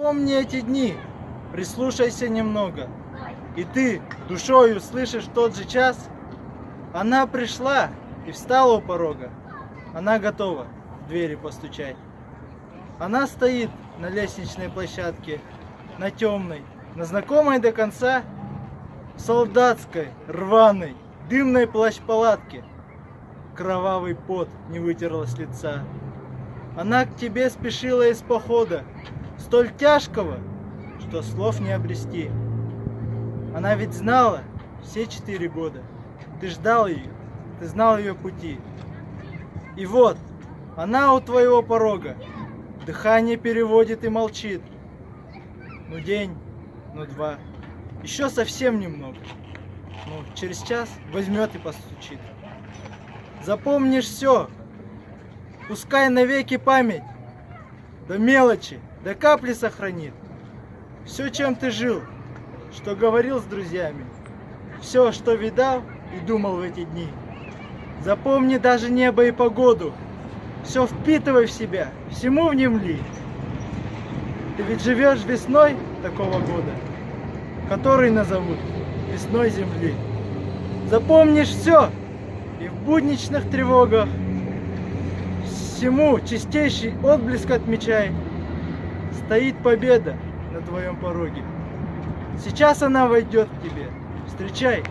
Помни эти дни, прислушайся немного, и ты душой услышишь в тот же час. Она пришла и встала у порога, она готова в двери постучать. Она стоит на лестничной площадке, на темной, на знакомой до конца, солдатской, рваной, дымной плащ-палатке. Кровавый пот не вытерла с лица. Она к тебе спешила из похода, столь тяжкого, что слов не обрести. Она ведь знала все 4 года. Ты ждал ее, ты знал ее пути. И вот, она у твоего порога, дыхание переводит и молчит. Ну день, ну два, еще совсем немного. Ну, через час возьмет и постучит. Запомнишь все, пускай навеки память до мелочи, до капли сохранит. Все, чем ты жил, что говорил с друзьями, все, что видал и думал в эти дни. Запомни даже небо и погоду, все впитывай в себя, всему внемли. Ты ведь живешь весной такого года, который назовут весной земли. Запомнишь все и в будничных тревогах всему чистейший отблеск отмечай. Стоит победа на твоем пороге. Сейчас она войдет к тебе. Встречай.